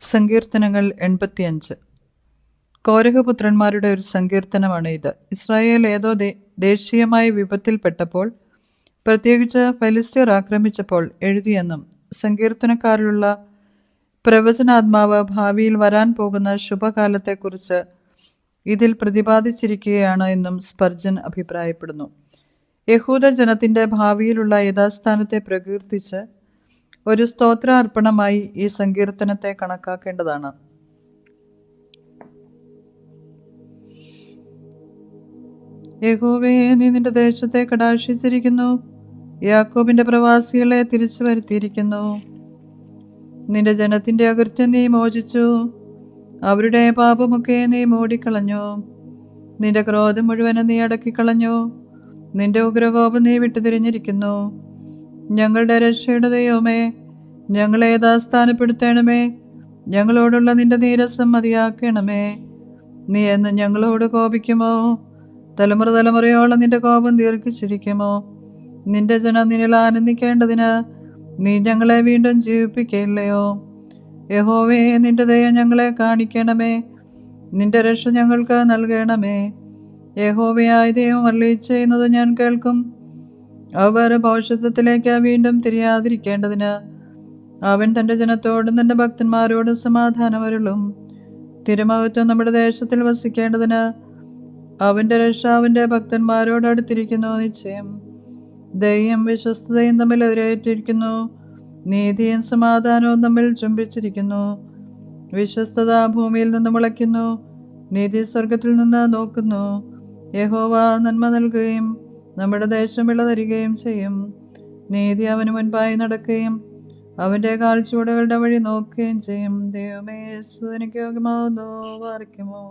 സങ്കീർത്തനങ്ങൾ 85. കോരഹപുത്രന്മാരുടെ ഒരു സങ്കീർത്തനമാണ് ഇത്. ഇസ്രായേൽ ഏതോ ദേശീയമായ വിപത്തിൽപ്പെട്ടപ്പോൾ, പ്രത്യേകിച്ച് ഫെലിസ്ത്യർ ആക്രമിച്ചപ്പോൾ എഴുതിയെന്നും സങ്കീർത്തനക്കാരിലുള്ള പ്രവചനാത്മാവ് ഭാവിയിൽ വരാൻ പോകുന്ന ശുഭകാലത്തെക്കുറിച്ച് ഇതിൽ പ്രതിപാദിച്ചിരിക്കുകയാണ് എന്നും സ്പർജൻ അഭിപ്രായപ്പെടുന്നു. യഹൂദ ജനത്തിൻ്റെ ഭാവിയിലുള്ള യഥാസ്ഥാനത്തെ പ്രകീർത്തിച്ച് ഒരു സ്തോത്ര അർപ്പണമായി ഈ സങ്കീർത്തനത്തെ കണക്കാക്കേണ്ടതാണ്. യഹോവേ, നീ നിന്റെ ദേശത്തെ കടാക്ഷിച്ചിരിക്കുന്നു, യാക്കോബിന്റെ പ്രവാസികളെ തിരിച്ചു വരുത്തിയിരിക്കുന്നു. നിന്റെ ജനത്തിന്റെ അകൃത്യം നീ മോചിച്ചു, അവരുടെ പാപമൊക്കെ നീ മൂടിക്കളഞ്ഞു. നിന്റെ ക്രോധം മുഴുവനും നീ അടക്കിക്കളഞ്ഞു, നിന്റെ ഉഗ്രകോപം നീ വിട്ടുതിരിഞ്ഞിരിക്കുന്നു. ഞങ്ങളുടെ രക്ഷയുടെ ദൈവമേ, ഞങ്ങളെ യഥാസ്ഥാനപ്പെടുത്തണമേ. ഞങ്ങളോടുള്ള നിന്റെ നീരസം മതിയാക്കണമേ. നീ എന്ന് ഞങ്ങളോട് കോപിക്കുമോ? തലമുറ തലമുറയോളം നിന്റെ കോപം ദീർഘിച്ചിരിക്കുമോ? നിന്റെ ജനം നിന്നിൽ ആനന്ദിക്കേണ്ടതിന് നീ ഞങ്ങളെ വീണ്ടും ജീവിപ്പിക്കില്ലയോ? യഹോവേ, നിന്റെ ദയ ഞങ്ങളെ കാണിക്കണമേ, നിന്റെ രക്ഷ ഞങ്ങൾക്ക് നൽകണമേ. യഹോവയായ ദൈവം അരുളി ചെയ്യുന്നത് ഞാൻ കേൾക്കും. അവർ ഭവിഷ്യത്തിലേക്ക് വീണ്ടും തിരിയാതിരിക്കേണ്ടതിന് അവൻ തൻ്റെ ജനത്തോടും തൻ്റെ ഭക്തന്മാരോടും സമാധാനമരുളും. തിരുമഹത്വം നമ്മുടെ ദേശത്തിൽ വസിക്കേണ്ടതിന് അവൻ്റെ രക്ഷ അവൻ്റെ ഭക്തന്മാരോട് അടുത്തിരിക്കുന്നു. നിശ്ചയം ദയയും വിശ്വസ്തതയും തമ്മിൽ എതിരേറ്റിരിക്കുന്നു, നീതിയും സമാധാനവും തമ്മിൽ ചുംബിച്ചിരിക്കുന്നു. വിശ്വസ്തത ഭൂമിയിൽ നിന്ന് മുളയ്ക്കുന്നു, നീതി സ്വർഗത്തിൽ നിന്ന് നോക്കുന്നു. യഹോവ നന്മ നൽകുകയും നമ്മുടെ ദേശം വിളതരികയും ചെയ്യും. നീതി അവന് മുൻപായി നടക്കുകയും അവൻ്റെ കാൽച്ചുവടുകളുടെ വഴി നോക്കുകയും ചെയ്യും. ദൈവമേ, എനിക്ക് യോഗ്യമാവുന്നു, വാർക്കുമോ.